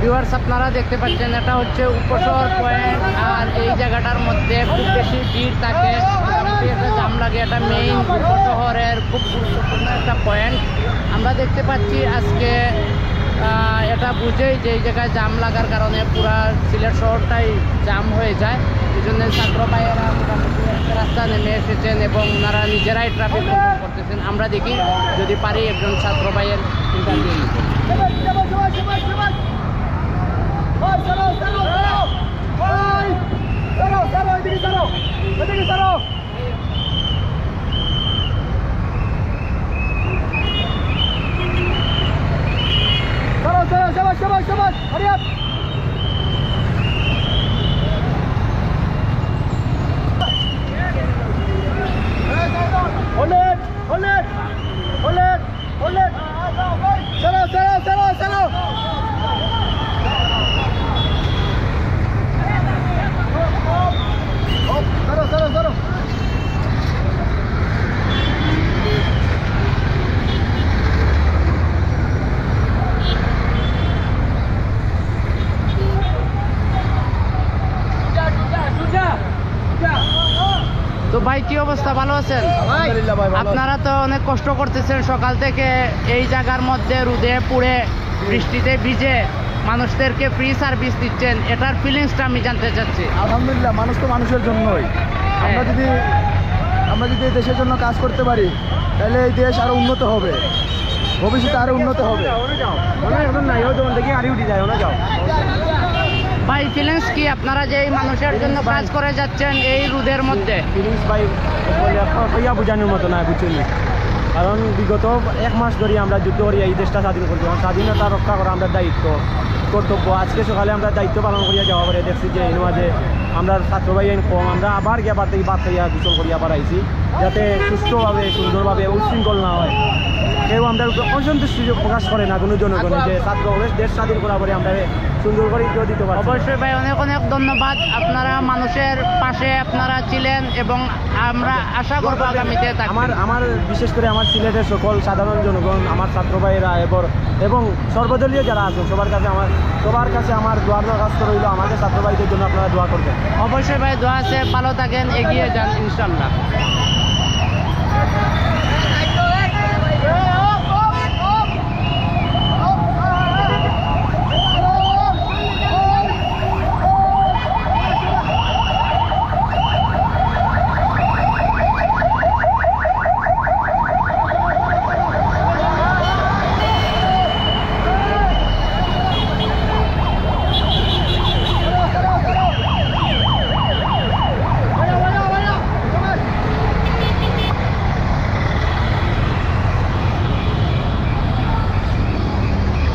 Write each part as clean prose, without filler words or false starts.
Viewers আপনারা দেখতে পাচ্ছেন এটা হচ্ছে উপশহর পয়েন্ট। আর এই জায়গাটার মধ্যে খুব বেশি ভিড় থাকে, একটা জাম লাগে। এটা মেইন উপশহরের খুব গুরুত্বপূর্ণ একটা পয়েন্ট। আমরা দেখতে পাচ্ছি আজকে এটা বুঝেই যে এই জায়গায় জাম লাগার কারণে পুরা সিলেট শহরটাই জাম হয়ে যায়। এই জন্য ছাত্র ভাইয়েরা মোটামুটি একটা রাস্তা নেমে এসেছেন এবং ওনারা নিজেরাই ট্রাফিক কন্ট্রোল করতেছেন। আমরা দেখি যদি পারি একজন ছাত্র ভাইয়ের ইন্টারভিউ নিব। Shabbat, hurry up! Hold it! Hold it! Hold it! Hold it! Chalo, chalo, chalo, chalo! Chalo, chalo, chalo! তো ভাই কি অবস্থা, ভালো আছেন? আপনারা তো অনেক কষ্ট করতেছেন সকাল থেকে এই জায়গার মধ্যে রোদে পুড়ে বৃষ্টিতে ভিজে মানুষদেরকে ফ্রি সার্ভিস দিচ্ছেন, এটার ফিলিংসটা আমি জানতে চাচ্ছি। আলহামদুলিল্লাহ, মানুষ তো মানুষের জন্যই। আমরা যদি এই দেশের জন্য কাজ করতে পারি তাহলে এই দেশ আরো উন্নত হবে, ভবিষ্যতে আরো উন্নত হবে। ভাই ফিলিংস কি আপনারা যে এই মানুষের জন্য কাজ করে যাচ্ছেন এই রোদের মধ্যে? ফিলিংস ভাই বোঝানোর মতো না, বুঝছেন? কারণ বিগত 1 মাস ধরে আমরা যুদ্ধ করি এই দেশটা স্বাধীন করছি। স্বাধীনতা রক্ষা করা আমরা দায়িত্ব, কর্তব্য। আজকে সকালে আমরা দায়িত্ব পালন করিয়া যাওয়া পরে দেখছি যে এই মাঝে আমরা ছাত্র ভাই কম, আমরা আবার গিয়ে বাদ থেকে বাদ খাইয়া দূষণ করিয়া আবার আইছি, যাতে সুস্থভাবে সুন্দরভাবে উচ্ছৃঙ্খল না হয়। কেউ আমরা অসন্তুষ্টি প্রকাশ করে না কোনো জনগণের যে ছাত্র দেশ স্বাধীন করার পরে আমরা সুন্দর করে কেউ দিতে পারি। অবশ্যই ভাই, অনেক অনেক ধন্যবাদ। আপনারা মানুষের পাশে আপনারা ছিলেন এবং আমরা আশা করবো আগামীতে আমার বিশেষ করে আমার সিলেটের সকল সাধারণ জনগণ, আমার ছাত্র ভাইয়েরা এবং সর্বদলীয় যারা আছেন সবার কাছে আমার দোয়ার দরখাস্ত রইল, আমাদের ছাত্র ভাইদের জন্য আপনারা দোয়া করবেন। অবশ্যই ভাই, দোয়া আছে, ভালো থাকেন, এগিয়ে যান ইনশাল্লাহ।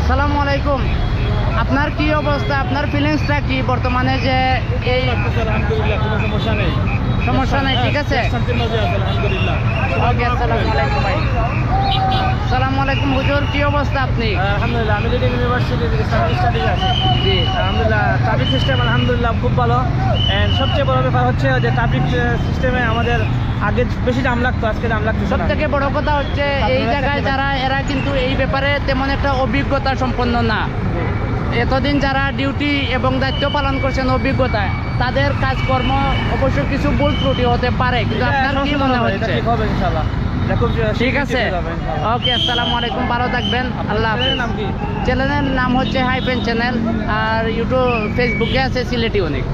আসসালামু আলাইকুম। আপনার কি অবস্থা, আপনার ফিলিংসটা কি বর্তমানে যে এই? আলহামদুলিল্লাহ, কোনো সমস্যা নেই। সমস্যা নেই, ঠিক আছে। আলহামদুলিল্লাহ। ওকে, আসসালামু আলাইকুম ভাই। আসসালামু আলাইকুম হুজুর, কি অবস্থা আপনি? আলহামদুলিল্লাহ, আমি যদি ইউনিভার্সিটির ইসলামিক স্টাডিজ আছি। জি আলহামদুলিল্লাহ, ট্রাফিক সিস্টেম আলহামদুলিল্লাহ খুব ভালো। অ্যান্ড সবচেয়ে বড় ব্যাপার হচ্ছে যে ট্রাফিক সিস্টেমে আমাদের আগে বেশি জাম লাগতো, আজকে জাম লাগতো। সব থেকে বড় কথা হচ্ছে এই জায়গায় যারা এরা কিন্তু এই ব্যাপারে তেমন একটা অভিজ্ঞতা সম্পন্ন না। এতদিন যারা ডিউটি এবং দায়িত্ব পালন করছেন অভিজ্ঞতা, তাদের কাজকর্ম অবশ্য কিছু ভুল ত্রুটি হতে পারে, কিন্তু আপনার কি মনে হচ্ছে? ঠিক আছে, ওকে, আসসালামু আলাইকুম, ভালো থাকবেন, আল্লাহ হাফেজ। চ্যানেলের নাম হচ্ছে হাইফেন চ্যানেল, আর ইউটিউব ফেসবুকে আছে সিলেটি অনেক।